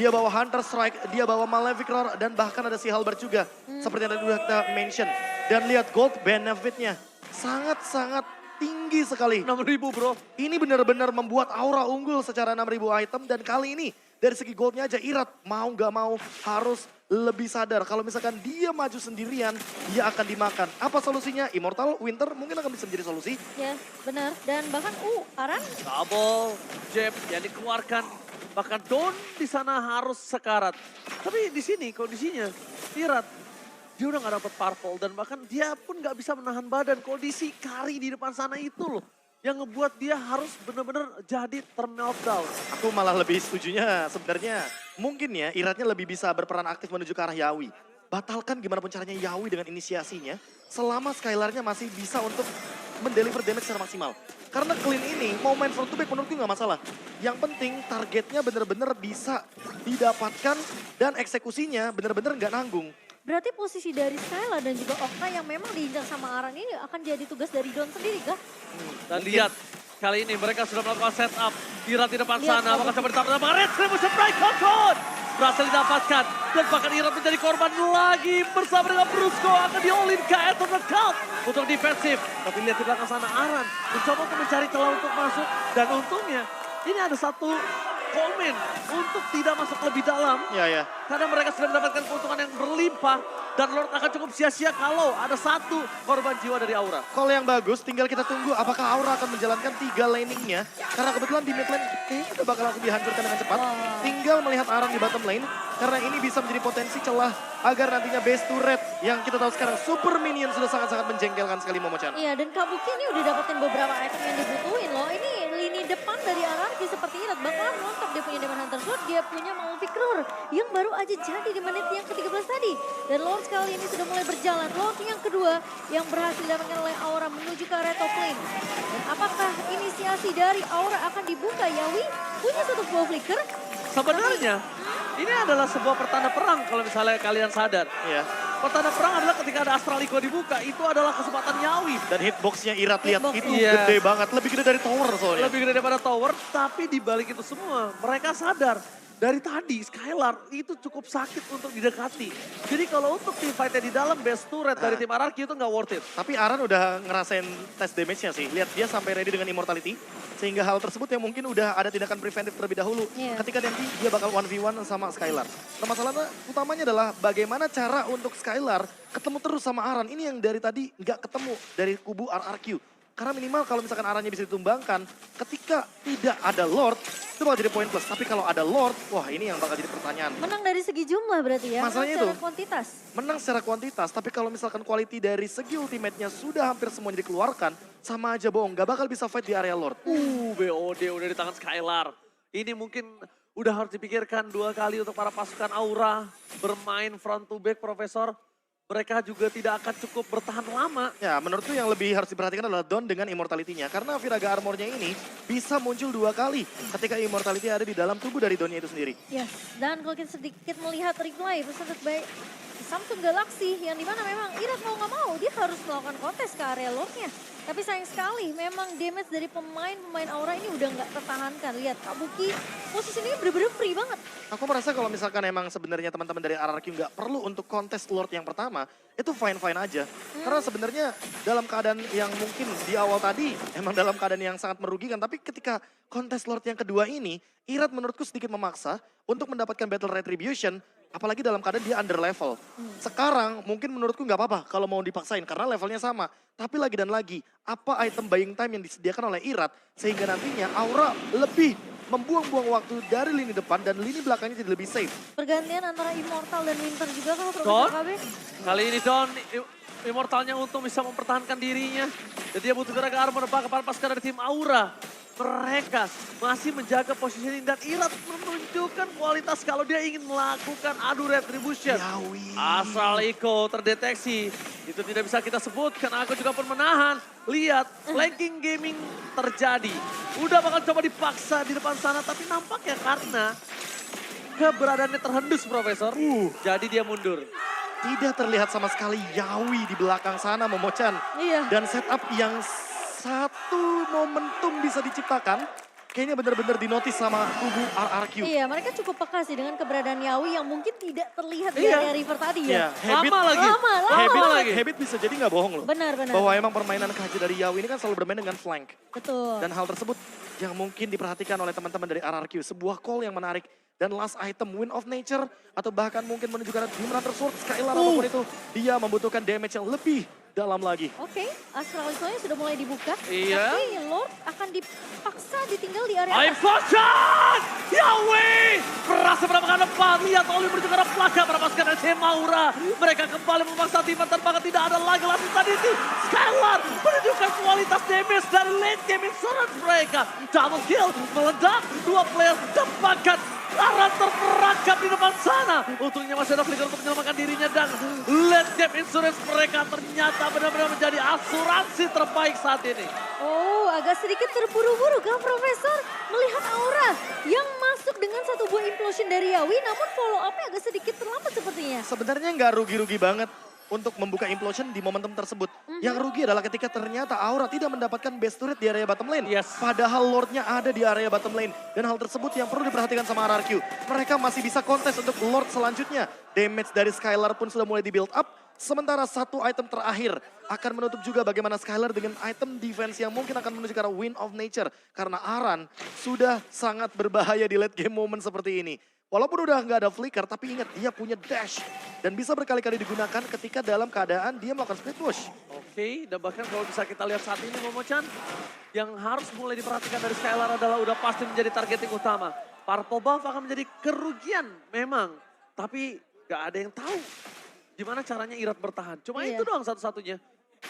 dia bawa Hunter Strike, dia bawa Malefic Roar, dan bahkan ada si Halberd juga. Seperti yang tadi udah kita mention. Dan lihat gold benefitnya, sangat-sangat tinggi sekali. 6.000 bro. Ini benar-benar membuat Aura unggul secara 6.000 item, dan kali ini dari segi goldnya aja Irat mau gak mau harus lebih sadar. Kalau misalkan dia maju sendirian, dia akan dimakan. Apa solusinya? Immortal Winter mungkin akan bisa menjadi solusi. Ya, benar. Dan bahkan Aran Double jab yang dikeluarkan. Bahkan Don di sana harus sekarat. Tapi di sini kondisinya Irat, dia udah gak dapet purple dan bahkan dia pun gak bisa menahan badan. Kondisi Kari di depan sana itu loh yang ngebuat dia harus benar-benar jadi termeltdown. Aku malah lebih setujunya sebenarnya mungkin ya Iratnya lebih bisa berperan aktif menuju ke arah Yawi. Batalkan gimana pun caranya Yawi dengan inisiasinya selama Skylarnya masih bisa untuk mendeliver damage secara maksimal. Karena clean ini mau main front to back menurutku nggak masalah. Yang penting targetnya benar-benar bisa didapatkan dan eksekusinya benar-benar nggak nanggung. berarti posisi dari Skyla dan juga Okta yang memang diincar sama Aran ini akan jadi tugas dari Don sendiri kah? Dan lihat kali ini mereka sudah melakukan setup. Irat di depan Lihat, sana. Apakah coba ditambah Red Revolution Break Concord. Berhasil didapatkan. Dan bahkan Irat menjadi korban lagi. Bersama dengan Brusco akan di-all-in ke Eternal Cult. Untuk defensif. Tapi lihat di belakang sana Aran. Mencoba untuk mencari celah untuk masuk. Dan untungnya ini ada satu komen untuk tidak masuk lebih dalam. Ya. Karena mereka sudah mendapatkan keuntungan yang berlimpah. Dan Lord akan cukup sia-sia kalau ada satu korban jiwa dari Aura. Call yang bagus, tinggal kita tunggu apakah Aura akan menjalankan 3 laningnya. Karena kebetulan di mid lane kayaknya udah bakal langsung dihancurkan dengan cepat. Tinggal melihat Aran di bottom lane. Karena ini bisa menjadi potensi celah agar nantinya base turret yang kita tahu sekarang super minion sudah sangat-sangat menjengkelkan sekali Momochan. Iya, dan Kabuki ini udah dapetin beberapa item yang dibutuhin loh. Ini lini depan dari Ararki seperti Irat bakalan nonton. Dia punya Demon Hunter Sword, dia punya Malefic Roar yang baru aja jadi di menit yang ke-13 tadi. Dan Lord kali ini sudah mulai berjalan. Lord yang kedua yang berhasil didapatkan oleh Aura menuju ke area top lane. Dan apakah inisiasi dari Aura akan dibuka? Yawi punya satu buah flicker. Sebenarnya ini adalah sebuah pertanda perang kalau misalnya kalian sadar. Iya. Pertanda perang adalah ketika ada Astralico dibuka, itu adalah kesempatan Yawi. Dan hitboxnya Irat lihat Hitbox, itu iya. gede banget, lebih gede dari tower soalnya. Lebih gede daripada tower, tapi dibalik itu semua mereka sadar. Dari tadi Skylar itu cukup sakit untuk didekati. Jadi kalau untuk team fight-nya di dalam base turret dari tim Ararki itu nggak worth it. Tapi Aran udah ngerasain tes damage-nya sih. Lihat dia sampai ready dengan immortality. Sehingga hal tersebut yang mungkin udah ada tindakan preventif terlebih dahulu. Iya. Ketika nanti dia bakal 1v1 sama Skylar. Nah masalahnya utamanya adalah bagaimana cara untuk Skylar ketemu terus sama Aran. Ini yang dari tadi nggak ketemu dari kubu RRQ. Karena minimal kalau misalkan Arannya bisa ditumbangkan, ketika tidak ada Lord, itu bakal jadi poin plus. Tapi kalau ada Lord, wah ini yang bakal jadi pertanyaan. Menang dari segi jumlah berarti ya, Masalahnya menang secara itu. kuantitas. Menang secara kuantitas, tapi kalau misalkan quality dari segi ultimate-nya sudah hampir semuanya dikeluarkan, sama aja bohong, gak bakal bisa fight di area Lord. BOD udah di tangan Skylar. Ini mungkin udah harus dipikirkan 2 kali untuk para pasukan Aura. Bermain front to back, Profesor. Mereka juga tidak akan cukup bertahan lama. Ya, menurutku yang lebih harus diperhatikan adalah Don dengan immortality-nya. Karena Viraga Armor-nya ini bisa muncul 2 kali ketika immortality ada di dalam tubuh dari Donnya itu sendiri. Yes, dan kalau kita sedikit melihat replay presented by Samsung Galaxy yang dimana memang Irat mau nggak mau dia harus melakukan kontes ke area Lordnya. Tapi sayang sekali memang damage dari pemain Aura ini udah nggak tertahankan. Lihat Kabuki posisinya bener-bener free banget. Aku merasa kalau misalkan emang sebenarnya teman-teman dari RRQ nggak perlu untuk kontes Lord yang pertama, itu fine-fine aja. Karena sebenarnya dalam keadaan yang mungkin di awal tadi emang dalam keadaan yang sangat merugikan. Tapi ketika kontes Lord yang kedua ini, Irat menurutku sedikit memaksa untuk mendapatkan Battle Retribution. Apalagi dalam keadaan dia under level. Sekarang mungkin menurutku nggak apa-apa kalau mau dipaksain karena levelnya sama. Tapi lagi dan lagi, apa item buying time yang disediakan oleh Irat sehingga nantinya Aura lebih membuang-buang waktu dari lini depan dan lini belakangnya jadi lebih safe. Pergantian antara Immortal dan Winter juga kalau Don, Profesor KB. kali ini Don, Immortalnya untung bisa mempertahankan dirinya. Jadi dia butuh Viraga Armor para pasukan dari tim Aura. Mereka masih menjaga positioning dan Irat menunjukkan kualitas kalau dia ingin melakukan adu retribution. Yawi. Astralico terdeteksi. Itu tidak bisa kita sebut karena aku juga pun menahan. Lihat, flanking gaming terjadi. Udah bakal coba dipaksa di depan sana tapi nampaknya karena keberadaannya terhendus Profesor. Jadi dia mundur. Tidak terlihat sama sekali Yawi di belakang sana Momochan. Iya. Dan setup yang satu momentum bisa diciptakan kayaknya bener-bener dinotis sama kubu RRQ. Iya, mereka cukup peka sih dengan keberadaan Yawi yang mungkin tidak terlihat di Iya. area river tadi Iya, ya. habit, Lama lagi. Lama Habit lagi. lagi. habit bisa jadi nggak bohong loh. Benar, benar. Bahwa emang permainan KJ dari Yawi ini kan selalu bermain dengan flank. Betul. Dan hal tersebut yang mungkin diperhatikan oleh teman-teman dari RRQ. Sebuah call yang menarik. Dan last item, Wind of Nature. Atau bahkan mungkin menuju ke arah Demon Hunter Sword, Skylar apapun itu. Dia membutuhkan damage yang lebih dalam lagi. Oke, Astralisnya sudah mulai dibuka. Iya. Tapi Lord akan dipaksa ditinggal di area Aim atas. Foshan! Yawi! Berasa berapa kali depan. Lihat Oli menuju ke arah belakang. Merapaskan SC Maura. Mereka kembali memaksa tim terbang. Tidak ada lagi langsung tadi itu. Skylar menunjukkan kualitas damage dari late game insurance mereka. Double kill meledak. Dua player dapatkan. Aran terperangkap di depan sana. Untungnya masih ada Flicker untuk menyelamatkan dirinya. Dan late game insurance mereka ternyata benar-benar menjadi asuransi terbaik saat ini. Oh, agak sedikit terburu-buru kan Profesor melihat aura yang masuk dengan satu buah implosion dari Yawi, namun follow up-nya agak sedikit terlambat sepertinya. Sebenarnya nggak rugi-rugi banget untuk membuka implosion di momentum tersebut. Yang rugi adalah ketika ternyata Aura tidak mendapatkan best turret di area bottom lane. Yes. Padahal Lordnya ada di area bottom lane. Dan hal tersebut yang perlu diperhatikan sama RRQ. Mereka masih bisa kontes untuk Lord selanjutnya. Damage dari Skylar pun sudah mulai di build up. Sementara satu item terakhir akan menutup juga bagaimana Skylar dengan item defense yang mungkin akan menuju ke arah Wind of Nature. Karena Aran sudah sangat berbahaya di late game moment seperti ini. Walaupun udah nggak ada flicker, tapi ingat dia punya dash. Dan bisa berkali-kali digunakan ketika dalam keadaan dia melakukan split push. Oke, dan bahkan kalau bisa kita lihat saat ini Momo-chan, yang harus mulai diperhatikan dari Skylar adalah udah pasti menjadi targeting utama. Purple buff akan menjadi kerugian memang, tapi gak ada yang tahu gimana caranya Irat bertahan. Cuma Iya. itu doang satu-satunya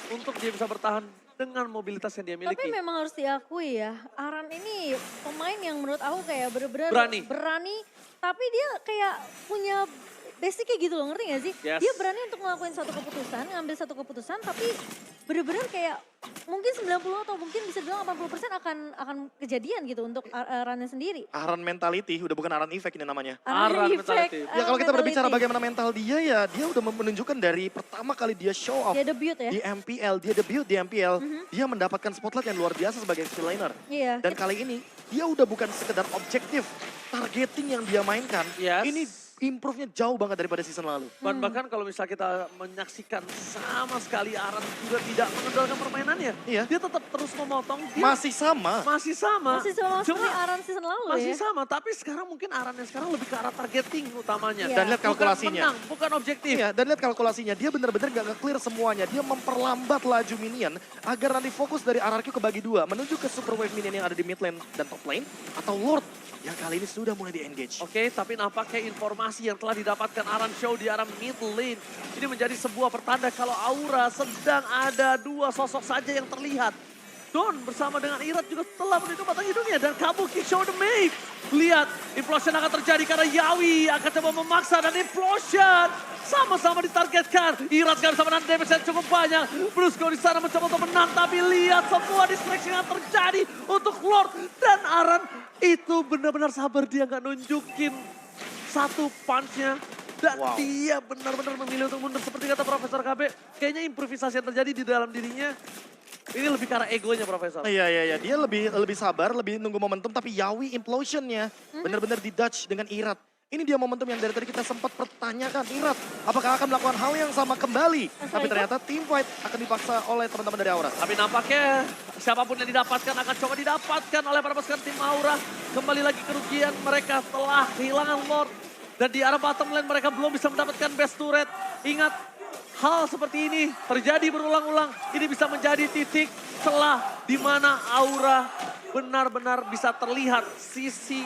untuk dia bisa bertahan dengan mobilitas yang dia miliki. Tapi memang harus diakui ya, Aran ini pemain yang menurut aku kayak bener-bener Berani. tapi dia kayak punya basicnya gitu loh, ngerti gak sih? Yes. Dia berani untuk ngelakuin satu keputusan, ngambil satu keputusan, tapi bener-bener kayak mungkin 90 atau mungkin bisa dibilang 80% akan kejadian gitu untuk Arannya sendiri. Aran mentality, udah bukan Aran effect ini namanya. Aran effect, mentality. Ya kalau kita Aran berbicara mentality. bagaimana mental dia ya, dia udah menunjukkan dari pertama kali dia show off Dia debut ya. di MPL, dia debut di MPL, dia mendapatkan spotlight yang luar biasa sebagai skill laner. Iya. Dan kali ini dia udah bukan sekedar objektif, targeting yang dia mainkan, Yes. ini improve-nya jauh banget daripada season lalu. Dan bahkan kalau misalnya kita menyaksikan sama sekali Aran juga tidak mengendalikan permainannya. Iya. Dia tetap terus memotong. Dia Masih sama. masih sama. Masih sama seperti Cuma Aran season lalu masih ya. sama, tapi sekarang mungkin Arannya sekarang lebih ke arah targeting utamanya. Iya. Dan lihat kalkulasinya. Bukan menang, bukan objektif. Iya, dan lihat kalkulasinya, dia benar-benar gak nge-clear semuanya. Dia memperlambat laju minion agar nanti fokus dari RRQ kebagi dua, menuju ke super wave minion yang ada di mid lane dan top lane, atau Lord yang kali ini sudah mulai di-engage. Oke, tapi nampaknya informasi yang telah didapatkan Aran Show di arah mid lane ini menjadi sebuah pertanda kalau Aura sedang ada dua sosok saja yang terlihat. Don bersama dengan Irat juga telah menuju batang hidungnya dan Kabuki show the map. Lihat, implosion akan terjadi karena Yawi akan coba memaksa dan implosion sama-sama ditargetkan. Irat gak bisa menahan damage yang cukup banyak. Brusco di sana mencoba untuk menang, tapi lihat semua distraction yang terjadi untuk Lord dan Aran. Itu benar-benar sabar, dia nggak nunjukin satu punch-nya. Dan Wow. dia benar-benar memilih untuk mundur seperti kata Profesor KB. Kayaknya improvisasi yang terjadi di dalam dirinya ini lebih karena egonya Profesor. Iya, dia lebih sabar, lebih nunggu momentum, tapi Yawi implosionnya benar-benar di-dodge dengan Irat. Ini dia momentum yang dari tadi kita sempat pertanyakan, Irat apakah akan melakukan hal yang sama kembali? Tapi ternyata team fight akan dipaksa oleh teman-teman dari Aura. Tapi nampaknya siapapun yang didapatkan akan coba didapatkan oleh para pasukan tim Aura. Kembali lagi kerugian mereka telah kehilangan Lord. Dan di arah bottom lane mereka belum bisa mendapatkan best turret. Ingat, hal seperti ini terjadi berulang-ulang. Ini bisa menjadi titik celah di mana Aura benar-benar bisa terlihat sisi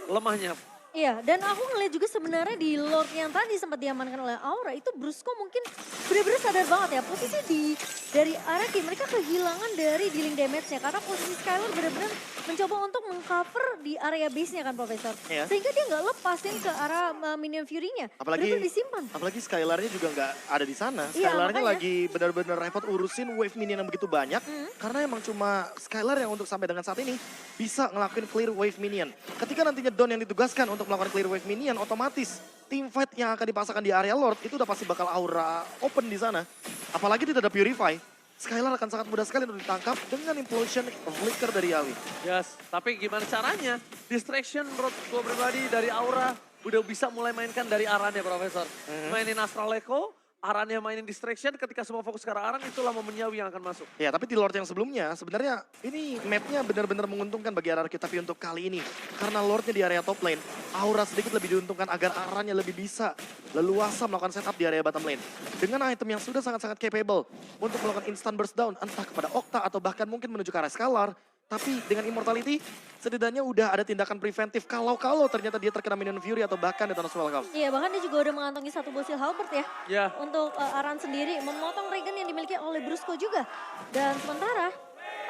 lemahnya. Iya, dan aku ngeliat juga sebenarnya di Lord yang tadi sempat diamankan oleh Aura, itu Brusco mungkin benar-benar sadar banget ya, posisi dari RRQ mereka kehilangan dari dealing damage-nya, karena posisi Skylar benar-benar mencoba untuk mengcover di area base-nya kan Profesor. Iya. Sehingga dia nggak lepasin ke arah minion Fury-nya, benar-benar disimpan. Apalagi Skylar-nya juga nggak ada di sana. Iya, Skylar-nya makanya. lagi benar-benar repot urusin wave minion yang begitu banyak. Karena emang cuma Skylar yang untuk sampai dengan saat ini bisa ngelakuin clear wave minion. Ketika nantinya Don yang ditugaskan untuk melakukan clear wave minion, otomatis team fight yang akan dipasangkan di area Lord itu udah pasti bakal Aura open di sana. Apalagi tidak ada Purify. Skylar akan sangat mudah sekali untuk ditangkap dengan implosion flicker dari Yawi. Yes, tapi gimana caranya? Distraction menurut gue pribadi dari Aura udah bisa mulai mainkan dari Arannya, Profesor. Mainin Astral Echo, Arannya mainin distraction, ketika semua fokus ke arah Aran, itulah momen Yawi yang akan masuk. Ya, tapi di Lord yang sebelumnya, sebenarnya ini mapnya benar-benar menguntungkan bagi RRQ. Tapi untuk kali ini, karena Lordnya di area top lane, Aura sedikit lebih diuntungkan agar Arannya lebih bisa leluasa melakukan setup di area bottom lane. Dengan item yang sudah sangat-sangat capable untuk melakukan instant burst down, entah kepada Okta atau bahkan mungkin menuju ke arah Scalar. Tapi dengan Immortality, setidaknya udah ada tindakan preventif kalau ternyata dia terkena Minion Fury atau bahkan Eternal Welcome. Iya, bahkan dia juga udah mengantongi satu bosil halberd ya. Ya, Untuk Aran sendiri, memotong regen yang dimiliki oleh Brusco juga. Dan sementara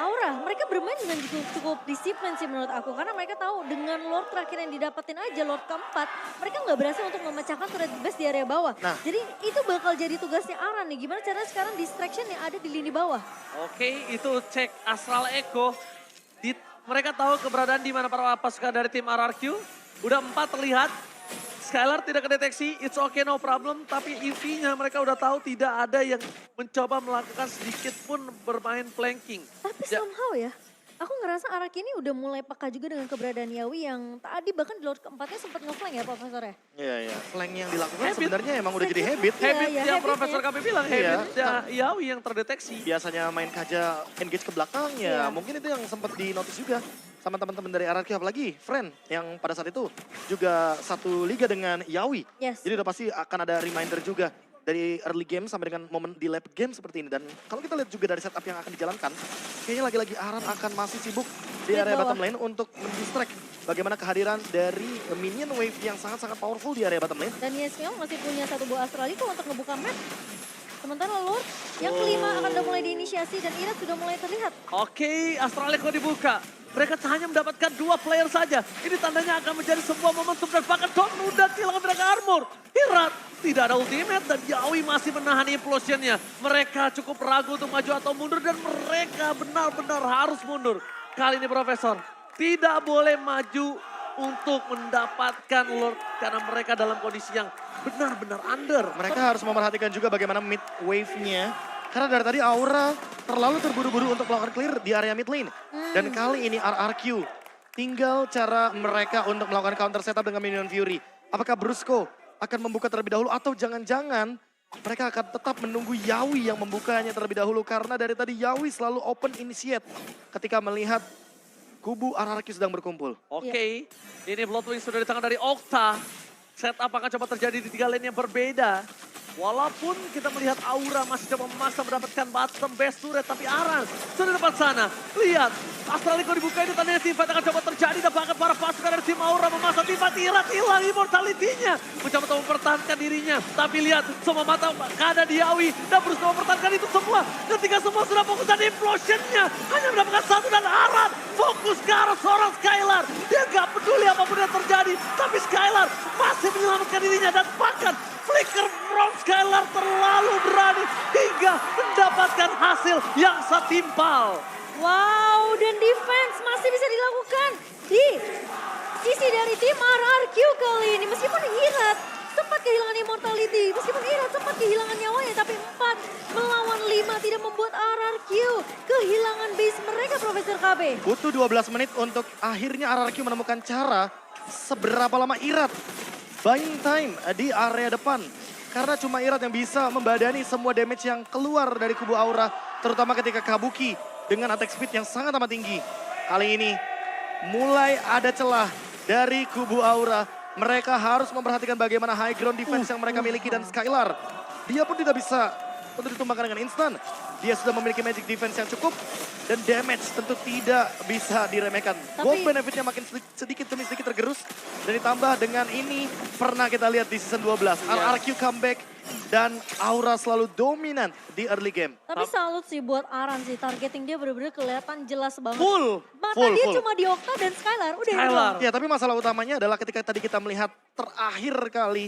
Aura, mereka bermain dengan cukup disiplin sih menurut aku. Karena mereka tahu dengan Lord terakhir yang didapetin aja, Lord keempat, mereka nggak berhasil untuk memecahkan turret base di area bawah. Nah. Jadi itu bakal jadi tugasnya Aran nih. Gimana caranya sekarang distraction yang ada di lini bawah. oke, itu cek Astral Echo. Mereka tahu keberadaan di mana para pasukan dari tim RRQ. Udah 4 terlihat. Skylar tidak kedeteksi, it's okay no problem. Tapi EV-nya mereka udah tahu tidak ada yang mencoba melakukan sedikit pun bermain flanking. Tapi Ya. somehow ya, aku ngerasa Arak ini udah mulai peka juga dengan keberadaan Yawi yang tadi bahkan di Lord keempatnya sempat nge-flank ya Profesor ya. Iya. Flank yang dilakukan Habit. sebenarnya emang udah jadi habit. Iya, Habit iya, yang habitnya. Profesor kami bilang, Iya. habit Yawi yang terdeteksi. Biasanya main kaja engage ke belakang ya Iya. mungkin itu yang sempat di notice juga sama teman-teman dari RRQ, apalagi Friend yang pada saat itu juga satu liga dengan Yawi. Yes. Jadi udah pasti akan ada reminder juga dari early game sampai dengan momen di late game seperti ini. Dan kalau kita lihat juga dari setup yang akan dijalankan, kayaknya lagi-lagi Aran akan masih sibuk di Di area bawah. bottom lane untuk mendistract bagaimana kehadiran dari minion wave yang sangat-sangat powerful di area bottom lane. Dan Yesmiel masih punya satu buah Astralico untuk ngebuka map. Sementara Lord yang kelima akan udah mulai diinisiasi dan Irat sudah mulai terlihat. Oke, Astral Echo dibuka. Mereka hanya mendapatkan 2 player saja. Ini tandanya akan menjadi sebuah momentum dan bahkan Don udah kehilangan Dragon Armor. Hirat tidak ada ultimate dan Yawi masih menahan implosionnya. Mereka cukup ragu untuk maju atau mundur dan mereka benar-benar harus mundur. Kali ini Profesor tidak boleh maju untuk mendapatkan Lord karena mereka dalam kondisi yang benar-benar under. Mereka harus memperhatikan juga bagaimana mid wave-nya. Karena dari tadi Aura terlalu terburu-buru untuk melakukan clear di area mid lane. Dan kali ini RRQ tinggal cara mereka untuk melakukan counter setup dengan Minion Fury. Apakah Brusco akan membuka terlebih dahulu atau jangan-jangan mereka akan tetap menunggu Yawi yang membukanya terlebih dahulu. Karena dari tadi Yawi selalu open initiate ketika melihat kubu RRQ sedang berkumpul. Oke, ini Bloodwing sudah di tangan dari Okta. Setup akan coba terjadi di 3 lane yang berbeda. Walaupun kita melihat Aura masih coba memaksa mendapatkan bottom base turret, tapi Aran sudah depan sana. Lihat, Astralico dibuka itu tandanya teamfight akan coba terjadi dan bahkan para pasukan dari tim Aura memaksa teamfight. Irat hilang immortality-nya. Mencoba untuk mempertahankan dirinya. Tapi lihat, semua mata ada di Yawi dan berusaha mempertahankan itu semua. Ketika semua sudah fokus dan implosion-nya hanya mendapatkan 1 dan Aran fokus ke arah seorang Skylar. Dia gak peduli apapun yang terjadi, tapi Skylar masih menyelamatkan dirinya dan bahkan flicker from Skylar terlalu berani hingga mendapatkan hasil yang setimpal. Wow, dan defense masih bisa dilakukan di sisi dari tim RRQ kali ini. Meskipun Irat sempat kehilangan immortality, meskipun Irat sempat kehilangan nyawanya, tapi 4 melawan 5 tidak membuat RRQ kehilangan base mereka, Profesor KB. Butuh 12 menit untuk akhirnya RRQ menemukan cara seberapa lama Irat buying time di area depan. Karena cuma Irat yang bisa membadani semua damage yang keluar dari kubu Aura. Terutama ketika Kabuki dengan attack speed yang sangat amat tinggi. Kali ini mulai ada celah dari kubu Aura. Mereka harus memperhatikan bagaimana high ground defense yang mereka miliki dan Skylar. Dia pun tidak bisa untuk ditumbangkan dengan instan. Dia sudah memiliki magic defense yang cukup dan damage tentu tidak bisa diremehkan. Gold benefitnya makin sedikit demi sedikit tergerus. Dan ditambah dengan ini pernah kita lihat di season 12. RRQ comeback dan Aura selalu dominan di early game. Tapi salut sih buat Aran sih, targeting dia benar-benar kelihatan jelas banget. Full. Mata dia cuma di Okta dan Skylar, udah itu Skylar. doang. Ya tapi masalah utamanya adalah ketika tadi kita melihat terakhir kali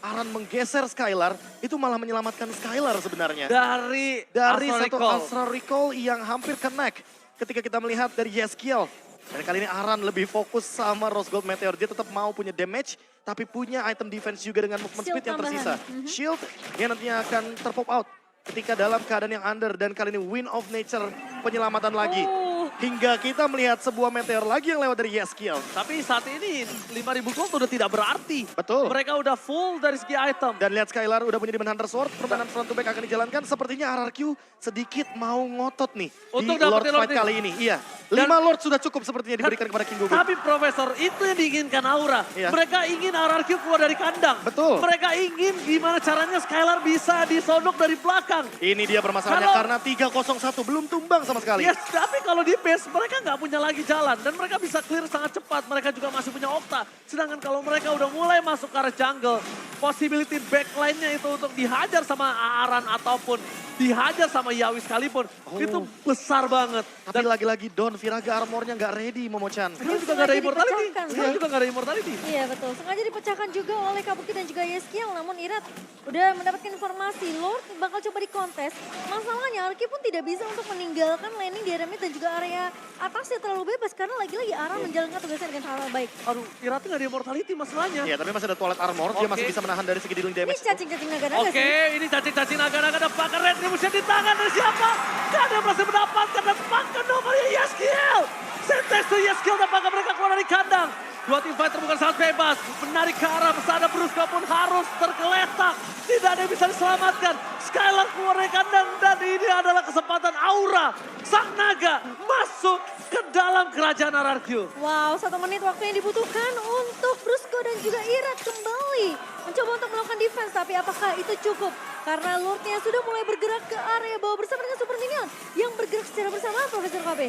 Aran menggeser Skylar, itu malah menyelamatkan Skylar sebenarnya. Dari Dari Astral satu Recall. Astral Recall yang hampir connect ketika kita melihat dari Yeskiel. Dan kali ini Aran lebih fokus sama Rose Gold Meteor. Dia tetap mau punya damage, tapi punya item defense juga dengan movement Shield speed yang tambahan. tersisa. Shield yang nantinya akan terpop out ketika dalam keadaan yang under dan kali ini Wind of Nature penyelamatan lagi. Oh. Hingga kita melihat sebuah meteor lagi yang lewat dari Yeskiel. Tapi saat ini 5.000 gold udah tidak berarti. Betul. Mereka udah full dari segi item. Dan lihat Skylar udah punya Demon Hunter Sword, permainan front to back akan dijalankan. Sepertinya RRQ sedikit mau ngotot nih Untuk di Lord dapetin Fight Lord kali ini. Iya, Dan- 5 Lord sudah cukup sepertinya diberikan kepada King Gugun. Tapi Profesor, itu yang diinginkan Aura. Iya. Mereka ingin RRQ keluar dari kandang. Betul. Mereka ingin gimana caranya Skylar bisa disonok dari belakang. Ini dia permasalahannya Kalau- karena 301 belum tumbang sama sekali. Yes, tapi kalau di base mereka nggak punya lagi jalan. Dan mereka bisa clear sangat cepat. Mereka juga masih punya Okta. Sedangkan kalau mereka udah mulai masuk ke arah jungle, possibility backline-nya itu untuk dihajar sama Aran ataupun dihajar sama Yawi sekalipun, itu besar banget. Tapi lagi-lagi Don Viraga armornya nggak ready Momochan. Sekarang juga nggak ada Sengaja immortality. dipecahkan. Sekarang juga nggak ada immortality. Iya betul, sengaja dipecahkan juga oleh Kabuki dan juga Yeskiel. Namun Irat udah mendapatkan informasi Lord bakal coba dikontes. Masalahnya Arki pun tidak bisa untuk meninggalkan landing di area mid dan juga area atasnya terlalu bebas. Karena lagi-lagi Ara menjalankan tugasnya dengan sangat baik. Aduh, Irati nggak ada immortality masalahnya. Iya, tapi masih ada toilet armor, dia masih Oke. bisa menahan dari segi dealing Ini damage. cacing-cacing naga-naga Oke, sih. ini cacing-cacing naga-naga dapatkan retribution di tangan dari siapa? Gak ada yang berhasil mendapatkan dan pakai nomornya Yeskiel. Sentex to Yeskiel dapatkan mereka keluar dari kandang. Dua tim fighter bukan sangat bebas. Menarik ke arah pesada Brusco pun harus tergeletak. Tidak ada yang bisa diselamatkan. Skylar keluar dari kandang dan ini adalah kesempatan Aura. Sang naga masuk ke dalam kerajaan RRQ. Wow, 1 menit waktu yang dibutuhkan untuk Brusco dan juga Irat kembali mencoba untuk melakukan defense. Tapi apakah itu cukup? Karena Lordnya sudah mulai bergerak ke area bawah bersama dengan Super Minion yang bergerak secara bersamaan, Profesor KB.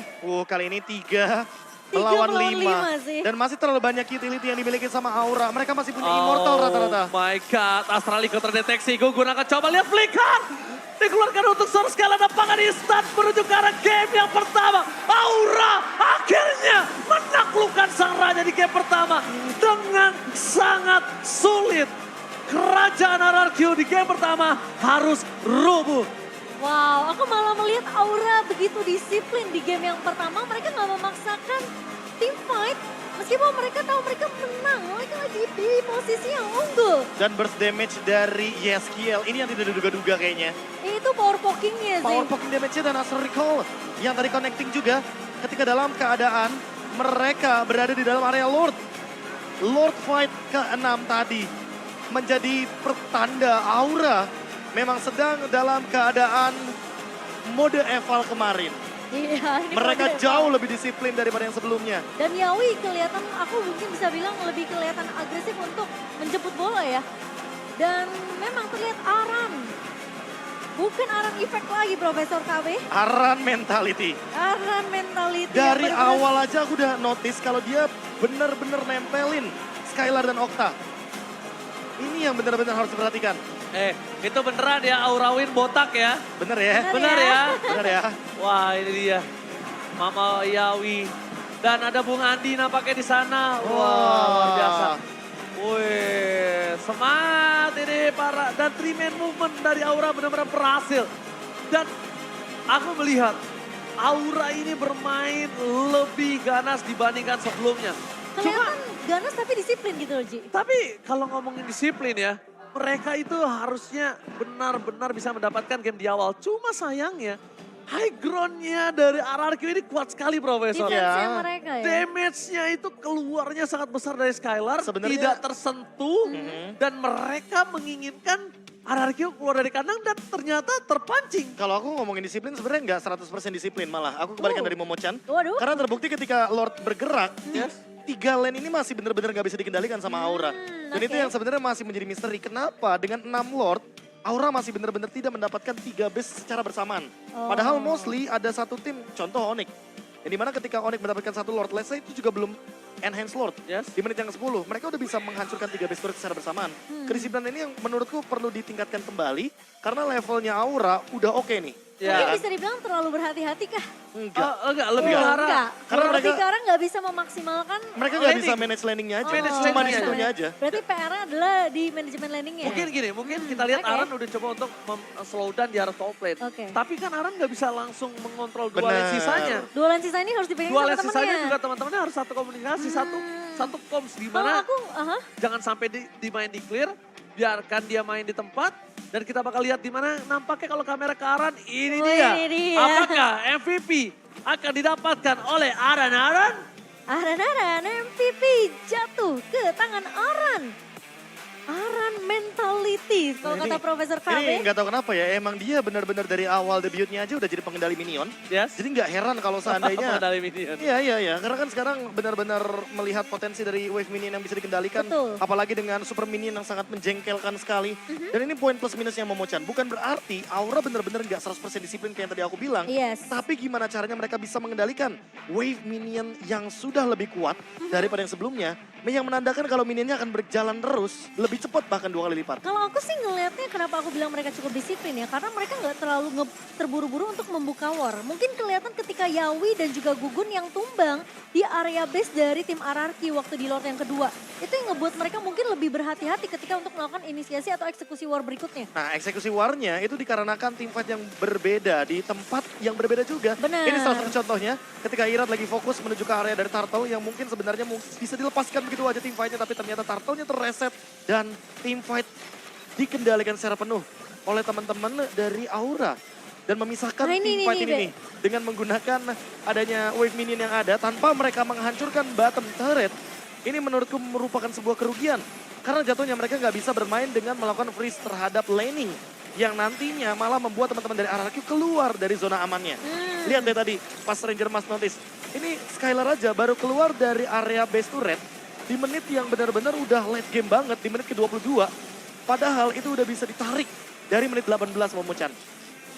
Kali ini 3 Tiga melawan melawan 5. lima sih. Dan masih terlalu banyak utility yang dimiliki sama Aura. Mereka masih punya immortal rata-rata. Oh my god, Astraliko terdeteksi. Gugun akan coba lihat flicker. Dikeluarkan untuk Source Scale ada pangan instan menuju ke arah game yang pertama. Aura akhirnya menaklukkan sang raja di game pertama dengan sangat sulit. Kerajaan RRQ di game pertama harus rubuh. Wow, aku malah melihat Aura begitu disiplin di game yang pertama. Mereka nggak memaksakan team fight. Meskipun mereka tahu mereka menang, mereka lagi di posisi yang unggul. Dan burst damage dari Yeskiel. Ini yang tidak diduga-duga kayaknya. Itu power pokingnya sih. Power poking damage-nya dan Astral Recall. Yang tadi connecting juga ketika dalam keadaan mereka berada di dalam area Lord. Lord Fight ke-6 tadi menjadi pertanda Aura memang sedang dalam keadaan mode eval kemarin. Iya, ini Mereka mode jauh eval. lebih disiplin daripada yang sebelumnya. Dan Yawi kelihatan, aku mungkin bisa bilang lebih kelihatan agresif untuk menjemput bola ya. Dan memang terlihat Aran. Bukan Aran effect lagi Profesor KB. Aran mentality. Aran mentality. yang Dari benar-benar- awal aja aku udah notice kalau dia bener-bener nempelin Skylar dan Okta. Ini yang benar-benar harus diperhatikan. Itu beneran ya Aura Win botak ya. Bener ya? Benar ya. Bener ya? Wah ini dia. Mama Yawi. Dan ada Bung Andi nampaknya di sana. Wah luar biasa. Wih semangat ini para. Dan 3-man movement dari Aura benar-benar berhasil. Dan aku melihat Aura ini bermain lebih ganas dibandingkan sebelumnya. Kelihatan ganas tapi disiplin gitu loh Ji. Tapi kalau ngomongin disiplin ya, mereka itu harusnya benar-benar bisa mendapatkan game di awal. Cuma sayangnya, high ground-nya dari RRQ ini kuat sekali Profesor. Defense-nya Ya. mereka ya. Damage-nya itu keluarnya sangat besar dari Skylar, Sebenarnya- tidak tersentuh. Dan mereka menginginkan RRQ keluar dari kandang dan ternyata terpancing. Kalau aku ngomongin disiplin sebenarnya nggak 100% disiplin malah. Aku kebalikan dari Momochan. Waduh. Karena terbukti ketika Lord bergerak, Yes. 3 lane ini masih benar-benar nggak bisa dikendalikan sama Aura. Dan itu oke. yang sebenarnya masih menjadi misteri. Kenapa dengan 6 Lord, Aura masih benar-benar tidak mendapatkan 3 base secara bersamaan. Padahal mostly ada satu tim, contoh Onyx. Yang dimana ketika Onyx mendapatkan 1 Lord, let's say itu juga belum enhance Lord. Yes. Di menit yang ke-10, mereka udah bisa menghancurkan 3 base turret secara bersamaan. Kedisiplinan ini yang menurutku perlu ditingkatkan kembali, karena levelnya Aura udah oke nih. Mungkin Ya. bisa dibilang terlalu berhati-hati kah? Enggak. Enggak, lebih ke Oh, arah. enggak. Karena Berarti mereka- sekarang nggak bisa memaksimalkan. Mereka nggak Landing. bisa manage landingnya aja, Manage cuma landing di aja. situnya aja. Berarti PR-nya adalah di manajemen landingnya. Mungkin gini, mungkin kita lihat oke. Aran udah coba untuk slow down di arah top lane. Oke. Tapi kan Aran nggak bisa langsung mengontrol dua Bener. lane sisanya. Dua lane sisa ini harus dipegang Dua sama lane sisanya temennya. juga teman-temannya harus satu komunikasi, satu comms. Kalau Gimana aku, jangan sampai di main di clear, biarkan dia main di tempat, Dan kita bakal lihat di mana nampaknya kalau kamera ke Aran, ini Oh, dia. ini dia. Apakah MVP akan didapatkan oleh Aran? Aran MVP jatuh ke tangan Aran. Aran mentality kalau Nah, kata Profesor KB. Ini nggak tahu kenapa ya, emang dia benar-benar dari awal debutnya aja udah jadi pengendali minion. Yes. Jadi nggak heran kalau seandainya Pengendali minion. Iya. Karena kan sekarang benar-benar melihat potensi dari wave minion yang bisa dikendalikan. Betul. Apalagi dengan super minion yang sangat menjengkelkan sekali. Dan ini poin plus minusnya Momochan. Bukan berarti Aura benar-benar nggak 100% disiplin kayak yang tadi aku bilang. Yes. Tapi gimana caranya mereka bisa mengendalikan wave minion yang sudah lebih kuat daripada yang sebelumnya. Yang menandakan kalau minionnya akan berjalan terus, lebih cepat bahkan 2 kali lipat. Kalau aku sih ngelihatnya kenapa aku bilang mereka cukup disiplin ya. Karena mereka nggak terlalu terburu-buru untuk membuka war. Mungkin kelihatan ketika Yawi dan juga Gugun yang tumbang di area base dari tim RRQ waktu di Lord yang kedua. Itu yang ngebuat mereka mungkin lebih berhati-hati ketika untuk melakukan inisiasi atau eksekusi war berikutnya. Nah, eksekusi warnya itu dikarenakan tim fight yang berbeda di tempat yang berbeda juga. Benar. Ini salah satu contohnya ketika Irad lagi fokus menuju ke area dari Turtle yang mungkin sebenarnya bisa dilepaskan begitu aja tim fightnya, tapi ternyata Turtle-nya terreset dan tim fight dikendalikan secara penuh oleh teman-teman dari Aura dan memisahkan Nah, tim fight ini nih dengan menggunakan adanya wave minion yang ada tanpa mereka menghancurkan bottom turret. Ini menurutku merupakan sebuah kerugian karena jatuhnya mereka nggak bisa bermain dengan melakukan freeze terhadap laning yang nantinya malah membuat teman-teman dari RRQ keluar dari zona amannya. Lihat deh tadi pas Ranger Mas notice, ini Skylar aja baru keluar dari area base turret di menit yang benar-benar udah late game banget, di menit ke-22. Padahal itu udah bisa ditarik dari menit 18 Momochan.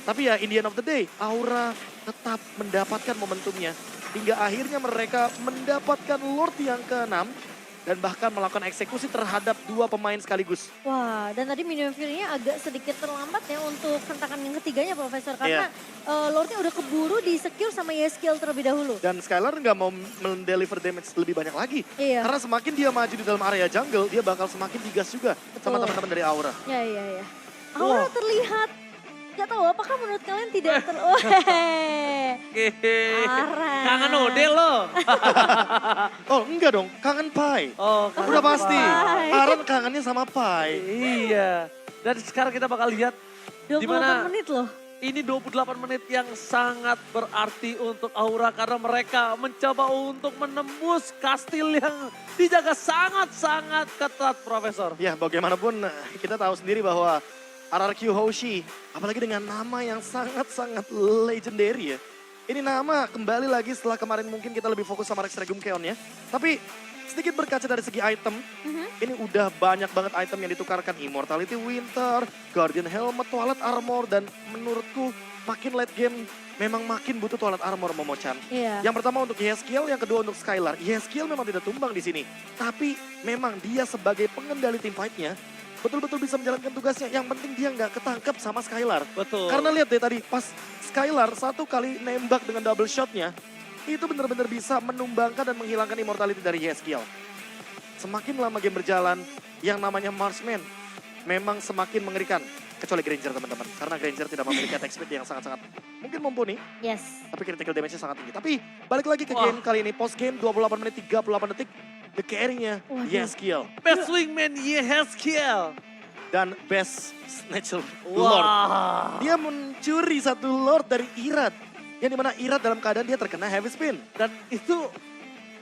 Tapi ya in the end of the day, Aura tetap mendapatkan momentumnya. Hingga akhirnya mereka mendapatkan Lord yang ke-6 dan bahkan melakukan eksekusi terhadap 2 pemain sekaligus. Wah, dan tadi Minion Fury-nya agak sedikit terlambat ya untuk hentakan yang ketiganya Profesor. Karena Lordnya udah keburu di-secure sama Yeskiel terlebih dahulu. Dan Skylar nggak mau mendeliver damage lebih banyak lagi. Iya. Karena semakin dia maju di dalam area jungle, dia bakal semakin digas juga sama Betul. teman-teman dari Aura. Ya. Aura terlihat, gak tahu apakah menurut kalian tidak Aran. Kangen Odel lo. Oh enggak dong, kangen Pai. Oh, Udah pasti. Pai. Aran kangennya sama Pai. Iya. Dan sekarang kita bakal lihat 28 Dimana- menit loh. ini 28 menit yang sangat berarti untuk Aura karena mereka mencoba untuk menembus kastil yang dijaga sangat-sangat ketat, Profesor. Ya bagaimanapun kita tahu sendiri bahwa RRQ Hoshi, apalagi dengan nama yang sangat-sangat legendary ya. Ini nama kembali lagi setelah kemarin mungkin kita lebih fokus sama Rex Regum Keon ya. Tapi sedikit berkaca dari segi item, ini udah banyak banget item yang ditukarkan. Immortality Winter, Guardian Helmet, Toilet Armor, dan menurutku makin late game memang makin butuh Toilet Armor Momochan. Iya. Yang pertama untuk Yeskiel, yang kedua untuk Skylar. Yeskiel memang tidak tumbang di sini, tapi memang dia sebagai pengendali tim fight-nya betul-betul bisa menjalankan tugasnya. Yang penting dia nggak ketangkep sama Skylar. Betul. Karena lihat deh tadi pas Skylar 1 kali nembak dengan double shotnya, itu benar-benar bisa menumbangkan dan menghilangkan immortality dari Yeskiel. Semakin lama game berjalan, yang namanya Marksman memang semakin mengerikan. Kecuali Granger teman-teman. Karena Granger tidak memiliki attack speed yang sangat-sangat mungkin mumpuni. Yes. Tapi critical damage-nya sangat tinggi. Tapi balik lagi ke Wah. game kali ini. Post game 28 menit 38 detik. The carry-nya Waduh. Yeskiel. Best Wingman Yeskiel. Dan best Snatcher Lord. Wah. Dia mencuri 1 Lord dari Irad. Yang dimana Irad dalam keadaan dia terkena heavy spin. Dan itu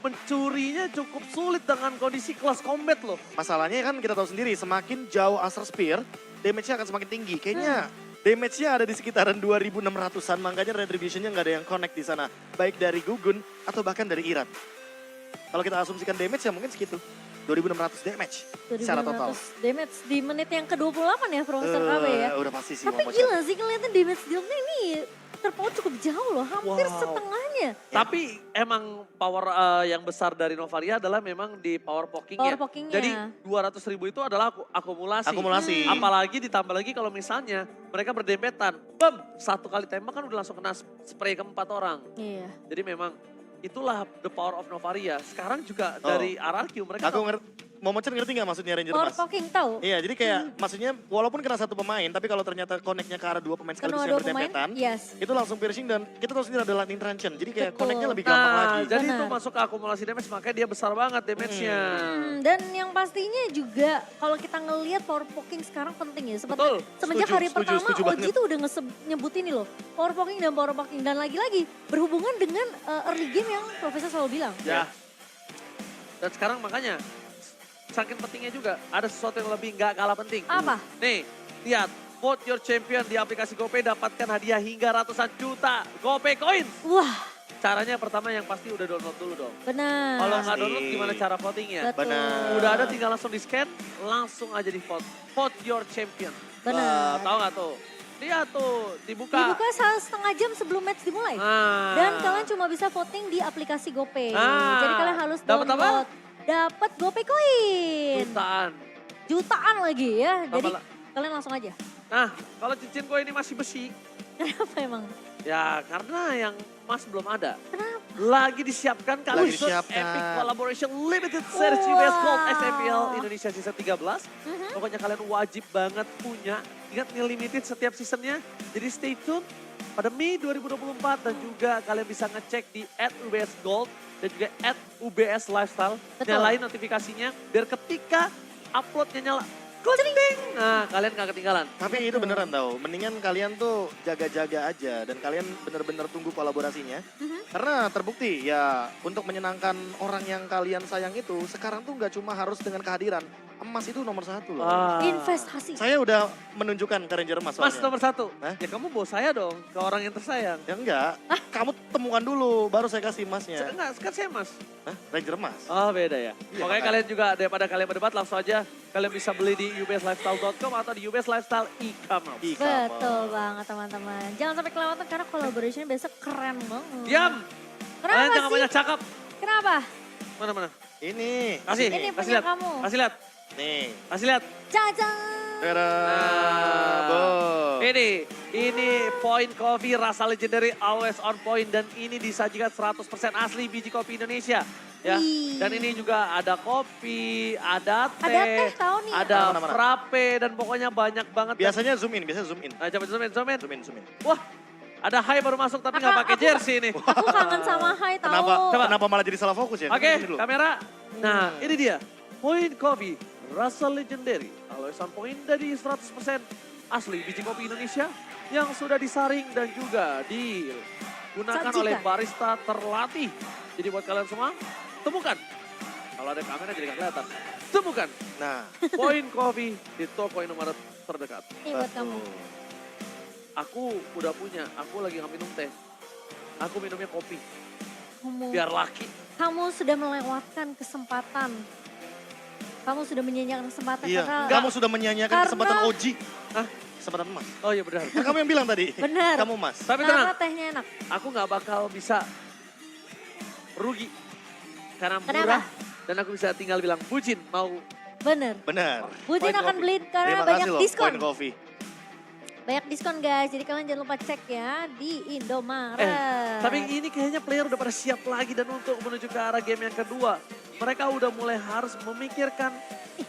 mencurinya cukup sulit dengan kondisi kelas combat loh. Masalahnya kan kita tahu sendiri, semakin jauh Astral Spear, damage-nya akan semakin tinggi. Kayaknya damage-nya ada di sekitaran 2.600-an, makanya retribution-nya nggak ada yang connect di sana. Baik dari Gugun atau bahkan dari Irad. Kalau kita asumsikan damage ya mungkin segitu. 2.600 damage secara total. 2600 damage di menit yang ke-28 ya Profesor KB ya. Udah pasti sih Tapi Momochan. gila sih kelihatan damage dealnya ini terpaut cukup jauh loh, hampir Wow. setengahnya. Tapi emang power yang besar dari Novaria adalah memang di power poking Power ya. pokingnya. Jadi 200.000 itu adalah akumulasi. Akumulasi. Apalagi ditambah lagi kalau misalnya mereka berdempetan. Bam, 1 kali tembak kan udah langsung kena spray ke 4 orang. Iya. Jadi memang itulah the power of Novaria. Sekarang juga dari RRQ mereka Aku Momochan ngerti nggak maksudnya Ranger Power Mas? poking tahu. Iya, jadi kayak maksudnya walaupun kena satu pemain, tapi kalau ternyata connect-nya ke arah dua pemain sekaligus Kedua yang dua pemain, berdempetan, yes. itu langsung piercing dan kita tahu sendiri ada lightning truncheon. Jadi kayak Betul. connect-nya lebih gampang Nah, lagi. jadi itu Benar. masuk ke akumulasi damage, makanya dia besar banget damage-nya. Dan yang pastinya juga kalau kita ngelihat power poking sekarang penting ya. Betul. Semenjak hari pertama Setuju Oji banget. tuh udah nyebut ini loh. Power poking dan power poking. Dan lagi-lagi berhubungan dengan early game yang Profesor selalu bilang. Ya. Dan sekarang makanya saking pentingnya juga ada sesuatu yang lebih nggak kalah penting. Apa? Nih, lihat. Vote your champion di aplikasi GoPay dapatkan hadiah hingga ratusan juta GoPay coins. Wah, Caranya pertama yang pasti udah download dulu dong. benar. Kalau nggak Pasti. download gimana cara votingnya? Betul. Benar. Udah ada tinggal langsung di scan, langsung aja di vote. Vote your champion. Benar. Tahu nggak tuh? Lihat tuh, dibuka. Dibuka setengah jam sebelum match dimulai. Nah. Dan kalian cuma bisa voting di aplikasi GoPay. Ah. Jadi kalian harus Dapat apa? download. Dapat GoPay coin. Jutaan. Jutaan lagi ya. Jadi Tambah- kalian langsung aja. Nah, kalau cincin gue ini masih besi, Kenapa emang? ya karena yang emas belum ada. Kenapa? Lagi disiapkan kali Lagi disiapkan. Epic Collaboration Limited Series Wow. UBS Gold SMPL Indonesia Season 13. Mhm. Pokoknya kalian wajib banget punya. Ingat nih limited setiap seasonnya. Jadi stay tune pada Mei 2024 dan juga kalian bisa ngecek di @UBS Gold dan juga @UBS Lifestyle. Betul. Nyalain notifikasinya biar ketika uploadnya nyala, klik. Nah, kalian gak ketinggalan. Tapi itu beneran tau, mendingan kalian tuh jaga-jaga aja dan kalian bener-bener tunggu kolaborasinya. Karena terbukti ya untuk menyenangkan orang yang kalian sayang itu sekarang tuh nggak cuma harus dengan kehadiran. Emas itu nomor satu loh. Wah. Investasi. Saya udah menunjukkan ke Ranger Emas Mas soalnya. nomor 1, Hah? ya kamu bawa saya dong ke orang yang tersayang. Ya enggak, kamu temukan dulu baru saya kasih emasnya. Enggak, sekarang saya mas. Hah? Ranger Emas? Oh beda ya. Iya, Pokoknya makanya. kalian juga daripada kalian berdebat langsung aja kalian bisa beli di ubslifestyle.com atau di ubs lifestyle e-commerce. Betul banget teman-teman. Jangan sampai kelewatan karena collaboration besok keren banget. Diam. Kalian Kenapa jangan sih? banyak cakap. Kenapa? Mana? Ini. Kasih. Ini kasih punya lihat. kamu. Kasih lihat. Nih. Kasih lihat. Caca. Tada. Nah, Boom. ini Point Coffee rasa legendary always on point dan ini disajikan 100% asli biji kopi Indonesia. Ya. Wih. Dan ini juga ada kopi, ada teh, Ada teh, tahu nih. ada Mana? frappe dan pokoknya banyak banget. Biasanya zoom in, biasanya zoom in. Nah, coba zoom in. Zoom in, zoom in. Wah, ada Hai baru masuk tapi nggak pakai jersey nih. Aku kangen sama Hai tahu. Kenapa malah jadi salah fokus ya? Oke, Ini dulu. kamera. Nah, ini dia. Point Coffee, rasa legendary. Always on point dari 100% asli biji kopi Indonesia yang sudah disaring dan juga digunakan Sajikan. oleh barista terlatih. Jadi buat kalian semua, temukan. Kalau ada kamera jadi nggak kelihatan. Temukan Nah, Point Coffee di toko Indomaret terdekat. Ini buat kamu. Aku udah punya, aku lagi nggak minum teh. Aku minumnya kopi, Kamu, biar laki. kamu sudah melewatkan kesempatan. Kamu sudah menyanyikan kesempatan iya. karena Kamu sudah menyanyikan Karena- kesempatan Oji. Hah? Kesempatan emas. Oh iya benar. Kan kamu yang bilang tadi. Benar. Kamu emas. Tapi karena tenang, tehnya enak. aku nggak bakal bisa rugi karena Kenapa? murah dan aku bisa tinggal bilang bucin mau. Bener. Benar. Bucin Point akan Coffee. beli karena Terima banyak kasih loh, diskon. Point Coffee. Banyak diskon guys, jadi kalian jangan lupa cek ya di Indomaret. Tapi ini kayaknya player udah pada siap lagi dan untuk menuju ke arah game yang kedua, mereka udah mulai harus memikirkan